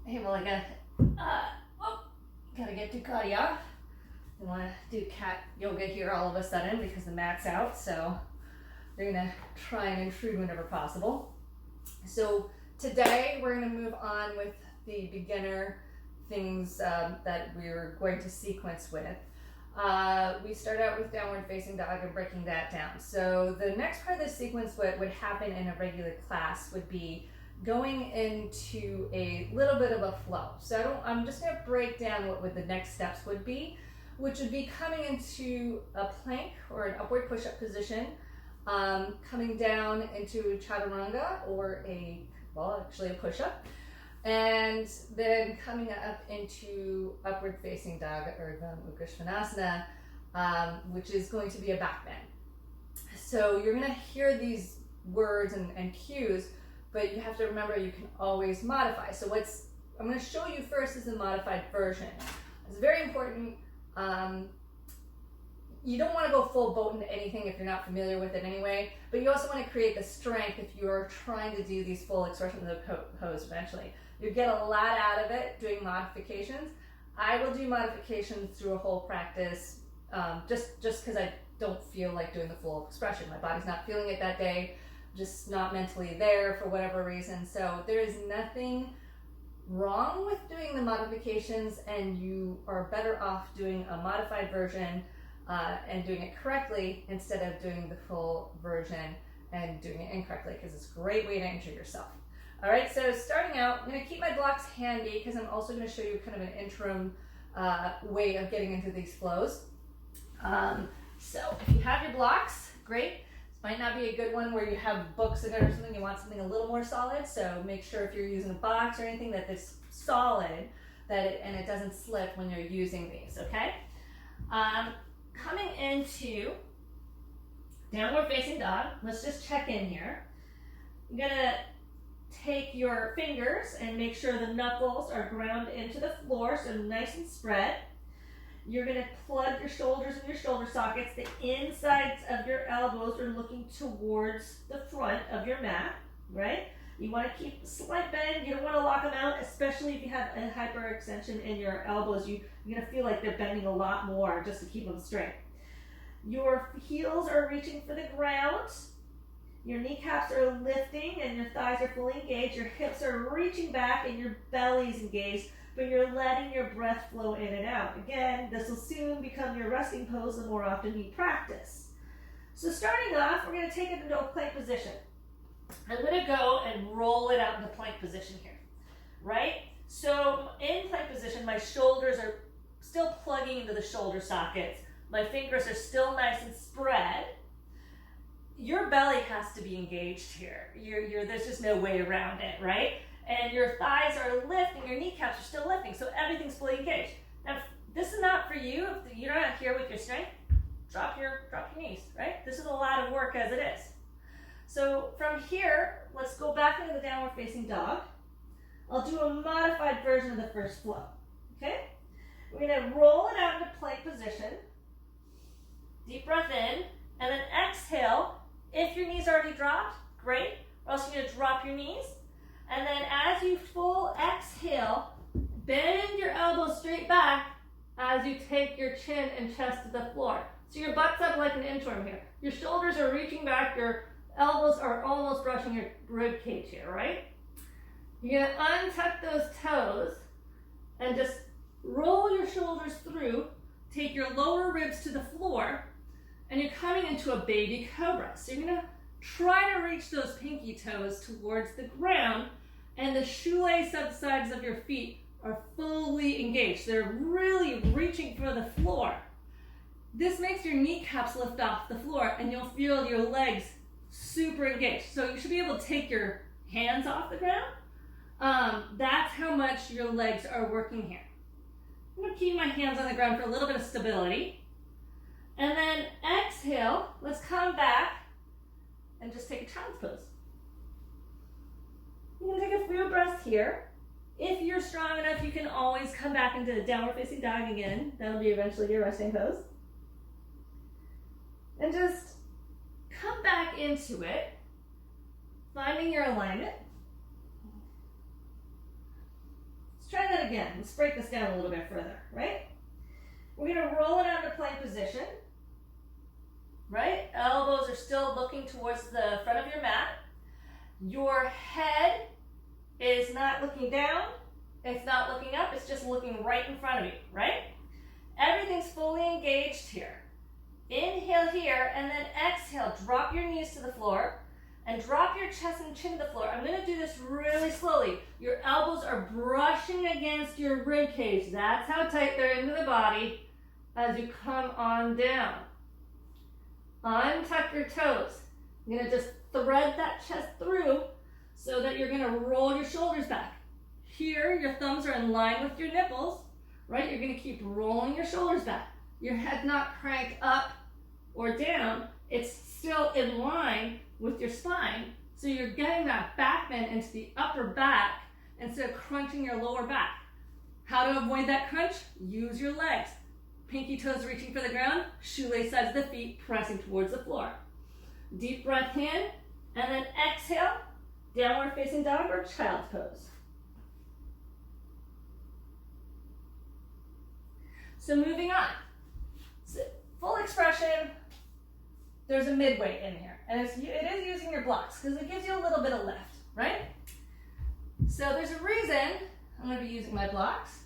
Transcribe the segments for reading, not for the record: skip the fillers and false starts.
Hey, Malika. Gotta get to Karya. We want to do cat yoga here all of a sudden because the mat's out, so we're gonna try and intrude whenever possible. So today we're gonna move on with the beginner things that we're going to sequence with. We start out with downward facing dog and breaking that down. So the next part of the sequence, what would happen in a regular class would be going into a little bit of a flow. So I'm just going to break down what the next steps would be, which would be coming into a plank or an upward push-up position, coming down into chaturanga or a push-up, and then coming up into upward facing dog or Urdhva Mukha Svanasana, which is going to be a back bend. So you're going to hear these words and cues, but you have to remember you can always modify. So I'm going to show you first is the modified version. It's very important. You don't want to go full boat into anything if you're not familiar with it anyway, but you also want to create the strength if you're trying to do these full expressions of the pose eventually. You get a lot out of it doing modifications. I will do modifications through a whole practice just because I don't feel like doing the full expression. My body's not feeling it that day, just not mentally there for whatever reason. So there is nothing wrong with doing the modifications, and you are better off doing a modified version and doing it correctly instead of doing the full version and doing it incorrectly, because it's a great way to injure yourself. All right, so starting out, I'm going to keep my blocks handy because I'm also going to show you kind of an interim way of getting into these flows. So if you have your blocks, great. Might not be a good one where you have books in it or something. You want something a little more solid, so make sure if you're using a box or anything that it's solid, and it doesn't slip when you're using these, okay? Coming into downward facing dog, let's just check in here. You're gonna take your fingers and make sure the knuckles are ground into the floor, so nice and spread. You're going to plug your shoulders in your shoulder sockets. The insides of your elbows are looking towards the front of your mat, right? You want to keep a slight bend. You don't want to lock them out, especially if you have a hyperextension in your elbows. You're going to feel like they're bending a lot more just to keep them straight. Your heels are reaching for the ground. Your kneecaps are lifting and your thighs are fully engaged. Your hips are reaching back and your belly's engaged, but you're letting your breath flow in and out. Again, this will soon become your resting pose the more often you practice. So starting off, we're going to take it into a plank position. I'm going to go and roll it out into plank position here, right? So in plank position, my shoulders are still plugging into the shoulder sockets. My fingers are still nice and spread. Your belly has to be engaged here. There's just no way around it, right? And your thighs are lifting, your kneecaps are still lifting, so everything's fully engaged. Now, if this is not for you, if you're not here with your strength, drop your knees, right? This is a lot of work as it is. So from here, let's go back into the downward facing dog. I'll do a modified version of the first flow, okay? We're gonna roll it out into plank position. Deep breath in, and then exhale. If your knees already dropped, great, or else you're gonna drop your knees. And then as you full exhale, bend your elbows straight back as you take your chin and chest to the floor. So your butt's up like an inchworm here. Your shoulders are reaching back, your elbows are almost brushing your rib cage here, right? You're gonna untuck those toes and just roll your shoulders through, take your lower ribs to the floor, and you're coming into a baby cobra. So you're gonna try to reach those pinky toes towards the ground, and the shoelace sides of your feet are fully engaged. They're really reaching for the floor. This makes your kneecaps lift off the floor, and you'll feel your legs super engaged. So you should be able to take your hands off the ground. That's how much your legs are working here. I'm gonna keep my hands on the ground for a little bit of stability. And then exhale, let's come back and just take a child's pose. You're gonna take a few breaths here. If you're strong enough, you can always come back into the downward facing dog again. That'll be eventually your resting pose. And just come back into it, finding your alignment. Let's try that again. Let's break this down a little bit further, right? We're going to roll it out of plank position, right? Elbows are still looking towards the front of your mat. Your head is not looking down. It's not looking up. It's just looking right in front of you, right? Everything's fully engaged here. Inhale here, and then exhale. Drop your knees to the floor and drop your chest and chin to the floor. I'm going to do this really slowly. Your elbows are brushing against your rib cage. That's how tight they're into the body as you come on down. Untuck your toes. You're going to just thread that chest through so that you're going to roll your shoulders back. Here, your thumbs are in line with your nipples, right? You're going to keep rolling your shoulders back. Your head not cranked up or down. It's still in line with your spine. So you're getting that back bend into the upper back instead of crunching your lower back. How to avoid that crunch? Use your legs. Pinky toes reaching for the ground, shoelace sides of the feet pressing towards the floor. Deep breath in, and then exhale, downward facing dog or child's pose. So moving on. So full expression, there's a mid-weight in here. And it is using your blocks because it gives you a little bit of lift, right? So there's a reason I'm going to be using my blocks.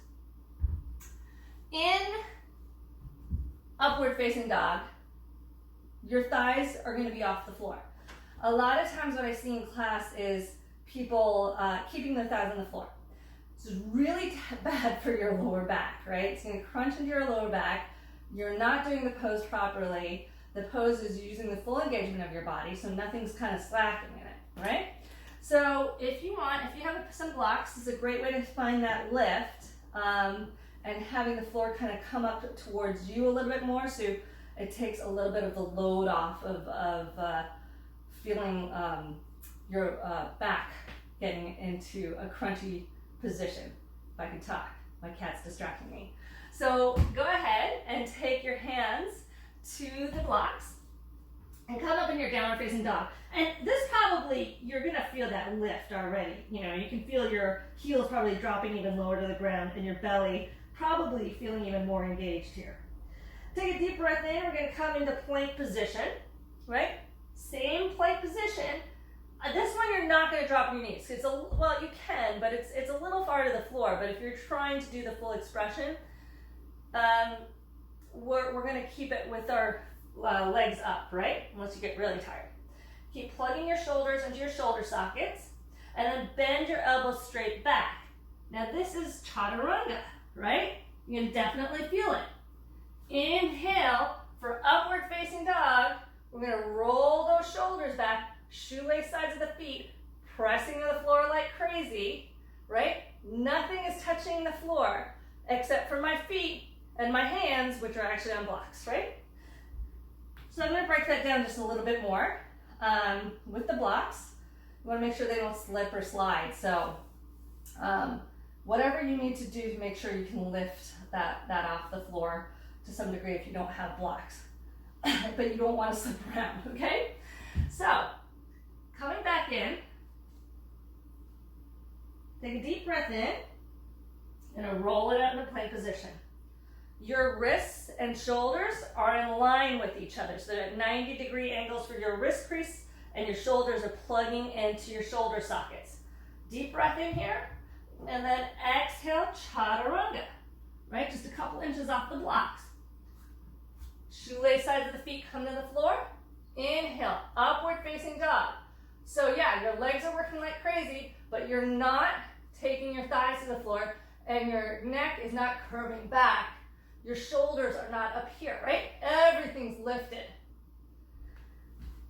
In upward facing dog, your thighs are going to be off the floor. A lot of times what I see in class is people keeping their thighs on the floor. This is really bad for your lower back, right? It's going to crunch into your lower back. You're not doing the pose properly. The pose is using the full engagement of your body, so nothing's kind of slacking in it, right? So if you have some blocks, this is a great way to find that lift and having the floor kind of come up towards you a little bit more, so it takes a little bit of the load off of feeling your back getting into a crunchy position. If I can talk, my cat's distracting me. So go ahead and take your hands to the blocks and come up in your downward facing dog. And this probably, you're gonna feel that lift already. You know, you can feel your heels probably dropping even lower to the ground and your belly probably feeling even more engaged here. Take a deep breath in. We're gonna come into plank position, right? Same plank position. This one you're not going to drop your knees. Well, you can, but it's a little far to the floor. But if you're trying to do the full expression, we're going to keep it with our legs up, right? Unless you get really tired. Keep plugging your shoulders into your shoulder sockets, and then bend your elbows straight back. Now this is chaturanga, right? You can definitely feel it. Inhale for upward facing dog. We're going to roll those shoulders back. Shoelace sides of the feet, pressing to the floor like crazy, right? Nothing is touching the floor except for my feet and my hands, which are actually on blocks, right? So I'm going to break that down just a little bit more with the blocks. You want to make sure they don't slip or slide. So whatever you need to do to make sure you can lift that off the floor to some degree if you don't have blocks. But you don't want to slip around, okay? So coming back in, take a deep breath in, and roll it out into plank position. Your wrists and shoulders are in line with each other. So they're at 90-degree angles for your wrist crease, and your shoulders are plugging into your shoulder sockets. Deep breath in here, and then exhale, chaturanga, right? Just a couple inches off the blocks. Shoelace sides of the feet come to the floor. Inhale, upward facing dog. So yeah, your legs are working like crazy, but you're not taking your thighs to the floor, and your neck is not curving back. Your shoulders are not up here, right? Everything's lifted.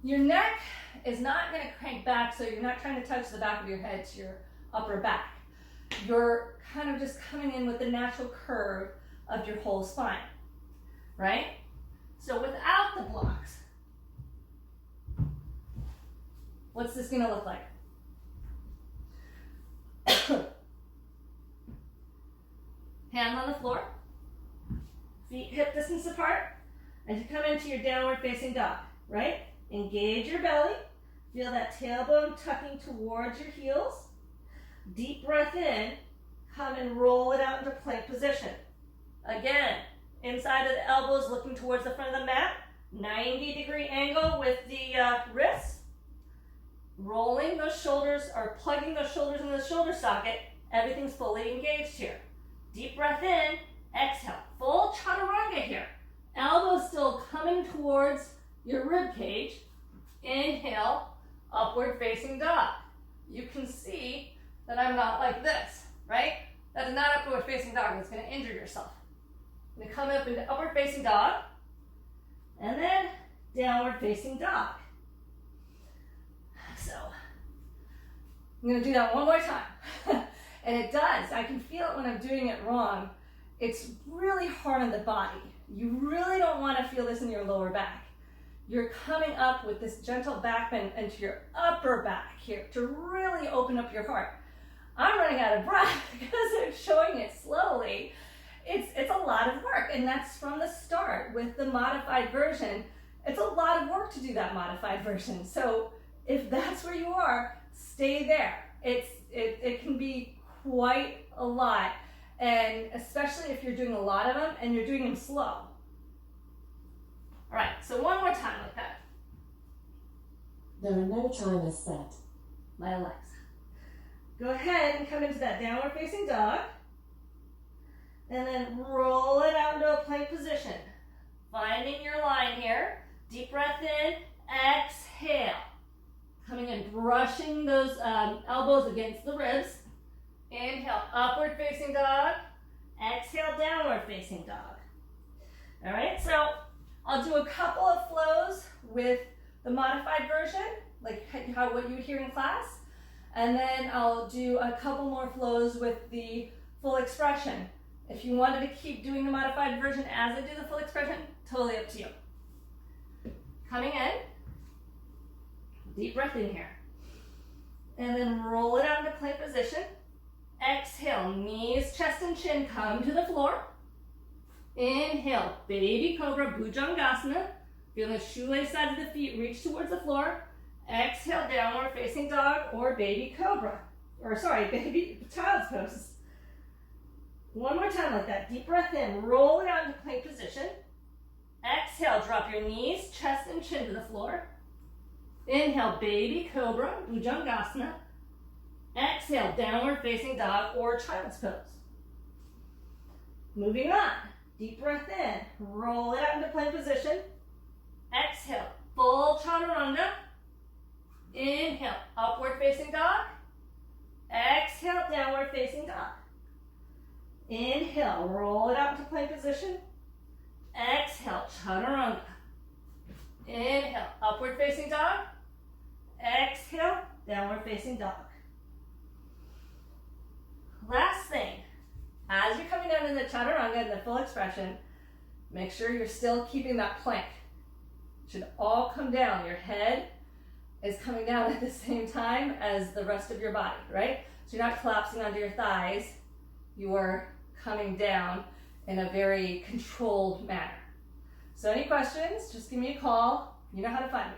Your neck is not going to crank back, so you're not trying to touch the back of your head to your upper back. You're kind of just coming in with the natural curve of your whole spine, right? So without the blocks, what's this going to look like? Hands on the floor, feet hip distance apart, as you come into your downward facing dog, right? Engage your belly, feel that tailbone tucking towards your heels. Deep breath in, come and roll it out into plank position. Again, inside of the elbows looking towards the front of the mat, 90-degree angle with the wrists. Rolling those shoulders or plugging those shoulders into the shoulder socket. Everything's fully engaged here. Deep breath in, exhale. Full chaturanga here. Elbows still coming towards your rib cage. Inhale, upward facing dog. You can see that I'm not like this, right? That is not upward facing dog. It's going to injure yourself. I'm going to come up into upward facing dog and then downward facing dog. So I'm going to do that one more time. And it does. I can feel it when I'm doing it wrong. It's really hard on the body. You really don't want to feel this in your lower back. You're coming up with this gentle back bend into your upper back here to really open up your heart. I'm running out of breath because I'm showing it slowly. It's a lot of work, and that's from the start with the modified version. It's a lot of work to do that modified version. So if that's where you are, stay there. It can be quite a lot, and especially if you're doing a lot of them and you're doing them slow. All right, so one more time like that. There are no timers set. My Alexa. Go ahead and come into that downward facing dog, and then roll it out into a plank position. Finding your line here. Deep breath in, exhale. Coming and brushing those elbows against the ribs. Inhale, upward facing dog. Exhale, downward facing dog. All right, so I'll do a couple of flows with the modified version, like what you would hear in class. And then I'll do a couple more flows with the full expression. If you wanted to keep doing the modified version as I do the full expression, totally up to you. Coming in. Deep breath in here. And then roll it out into plank position. Exhale, knees, chest, and chin come to the floor. Inhale, baby cobra, Bhujangasana. Feel the shoelace sides of the feet reach towards the floor. Exhale, downward facing dog or baby cobra. Baby child's pose. One more time like that. Deep breath in, roll it out into plank position. Exhale, drop your knees, chest, and chin to the floor. Inhale, baby cobra, Bhujangasana. Exhale, downward facing dog or child's pose. Moving on. Deep breath in, roll it out into plank position. Exhale, full chaturanga. Inhale, upward facing dog. Exhale, downward facing dog. Inhale, roll it out into plank position. Exhale, chaturanga. Inhale, upward facing dog. Exhale, downward facing dog. Last thing, as you're coming down into chaturanga in the full expression, make sure you're still keeping that plank. It should all come down. Your head is coming down at the same time as the rest of your body, right? So you're not collapsing onto your thighs. You are coming down in a very controlled manner. So any questions, just give me a call. You know how to find me.